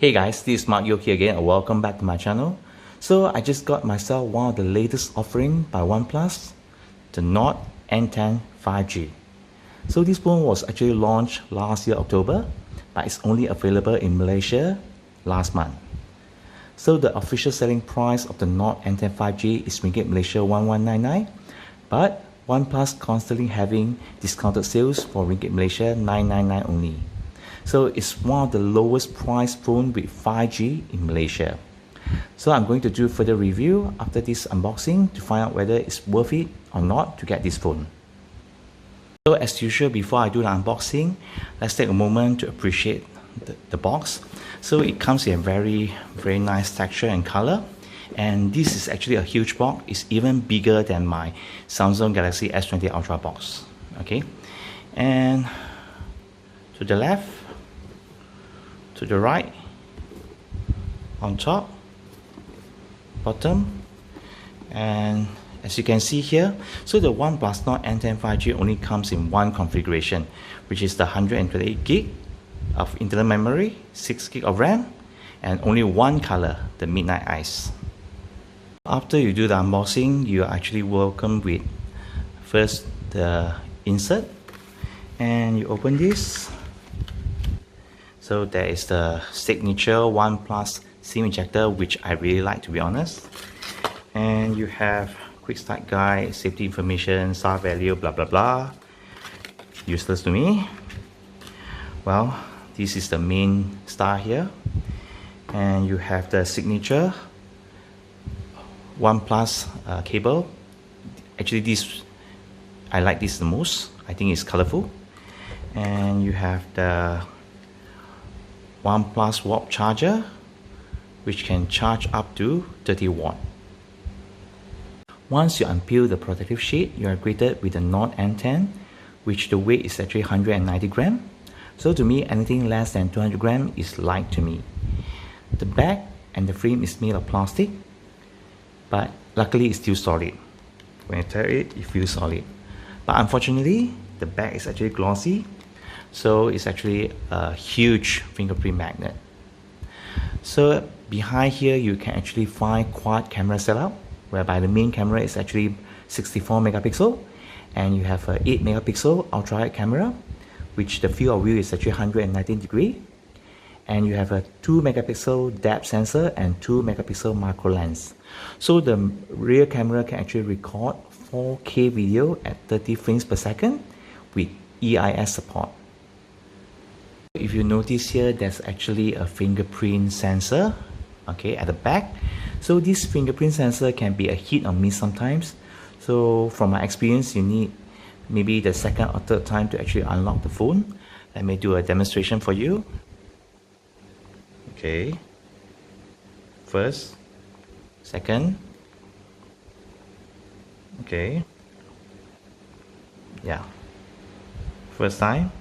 Hey guys, this is Mark Yoki again and welcome back to my channel. So I just got myself one of the latest offering by Oneplus, the Nord N10 5G. So this phone was actually launched last year October, but it's only available in Malaysia last month. So the official selling price of the Nord N10 5G is Ringgit Malaysia 1199, but Oneplus constantly having discounted sales for Ringgit Malaysia 999 only. So it's one of the lowest price phone with 5G in Malaysia. So I'm going to do further review after this unboxing to find out whether it's worth it or not to get this phone. So as usual, before I do the unboxing, let's take a moment to appreciate the box. So it comes in a very nice texture and color. And this is actually a huge box. It's even bigger than my Samsung Galaxy S20 Ultra box. Okay, and to the left, to the right, on top, bottom, and as you can see here, so the Oneplus Nord N10 5G only comes in one configuration, which is the 128 gig of internal memory, 6 gig of RAM, and only one color, the Midnight Ice. After you do the unboxing, you are actually welcome with first the insert, and you open this. So there is the signature Oneplus SIM ejector, which I really like, to be honest. And you have quick start guide, safety information, SAR value, blah blah blah. Useless to me. Well, this is the main star here. And you have the signature Oneplus cable. Actually, this I like this the most. I think it's colorful. And you have the Oneplus Warp charger, which can charge up to 30 watt. Once you unpeel the protective sheet, you are greeted with the Nord N10, which the weight is actually 190 gram. So to me, anything less than 200 gram is light to me. The back and the frame is made of plastic, but luckily it's still solid. When you tear it, it feels solid. But unfortunately, the back is actually glossy. So it's actually a huge fingerprint magnet. So behind here, you can actually find quad camera setup, whereby the main camera is actually 64 megapixel, and you have a 8 megapixel ultra wide camera, which the field of view is actually 119 degree, and you have a 2 megapixel depth sensor and 2 megapixel macro lens. So the rear camera can actually record 4K video at 30 frames per second with EIS support. If you notice here, there's actually a fingerprint sensor, okay, at the back. So this fingerprint sensor can be a hit or miss sometimes. So from my experience, you need maybe the second or third time to actually unlock the phone. Let me do a demonstration for you. Okay, first, second, okay, yeah, first time.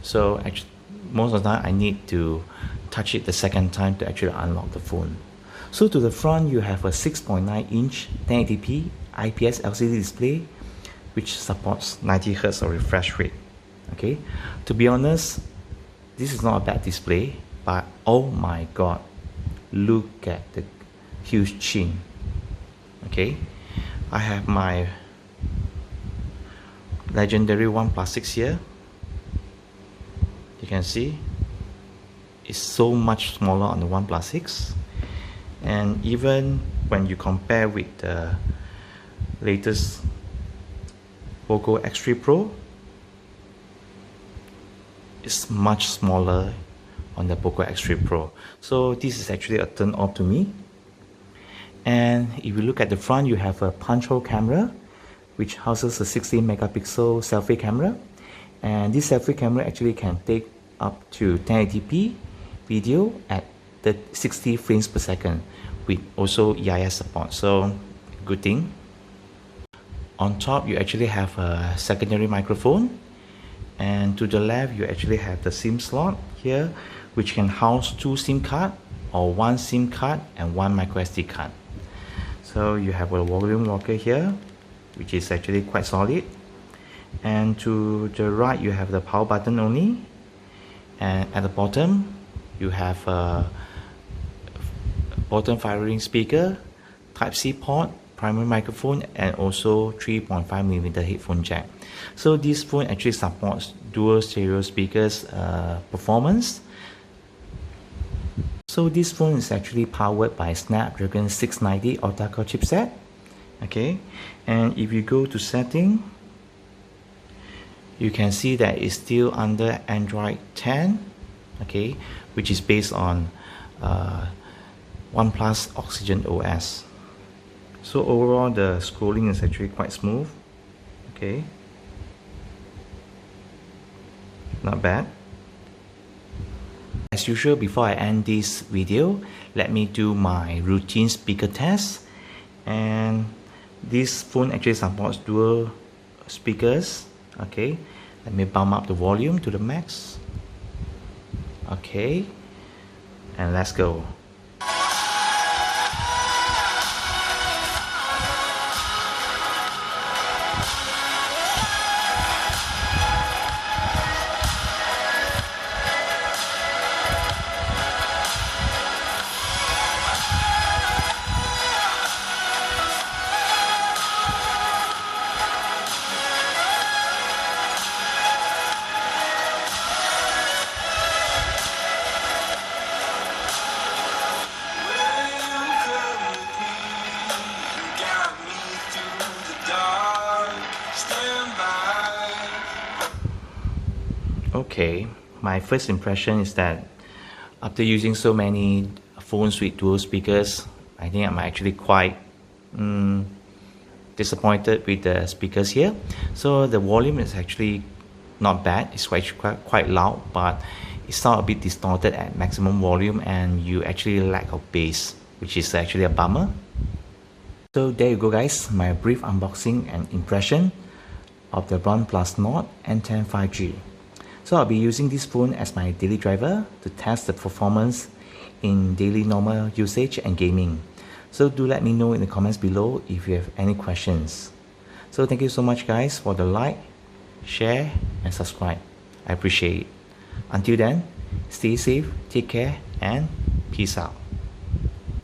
So actually, most of the time I need to touch it the second time to actually unlock the phone. So to the front, you have a 6.9 inch 1080p IPS LCD display, which supports 90 Hz of refresh rate. Okay, to be honest, this is not a bad display, but oh my god, look at the huge chin. Okay, I have my legendary OnePlus 6 here. You can see it's so much smaller on the OnePlus 6, and even when you compare with the latest Poco X3 Pro, it's much smaller on the Poco X3 Pro. So this is actually a turn off to me. And if you look at the front, you have a punch hole camera, which houses a 16 megapixel selfie camera. And this selfie camera actually can take up to 1080p video at 60 frames per second with also EIS support. So good thing. On top, you actually have a secondary microphone, and to the left you actually have the SIM slot here, which can house 2 SIM card or 1 SIM card and 1 micro SD card. So you have a volume rocker here, which is actually quite solid. And to the right, you have the power button only, and at the bottom You have a bottom firing speaker, Type-C port, primary microphone, and also 3.5mm headphone jack. So this phone actually supports dual stereo speakers performance. So this phone is actually powered by Snapdragon 690 octa-core chipset. Okay, and if you go to setting, you can see that it's still under Android 10, okay, which is based on OnePlus Oxygen OS. So overall, the scrolling is actually quite smooth. Okay, not bad. As usual, before I end this video, let me do my routine speaker test. And this phone actually supports dual speakers. Okay, let me bump up the volume to the max. Okay, and let's go. Okay, my first impression is that after using so many phones with dual speakers, I think I'm actually quite disappointed with the speakers here. So the volume is actually not bad. It's quite loud, but it sounds a bit distorted at maximum volume, and you actually lack of bass, which is actually a bummer. So there you go guys, my brief unboxing and impression of the OnePlus Nord N10 5G. So I'll be using this phone as my daily driver to test the performance in daily normal usage and gaming. So do let me know in the comments below if you have any questions. So thank you so much guys for the like, share and subscribe. I appreciate it. Until then, stay safe, take care and peace out.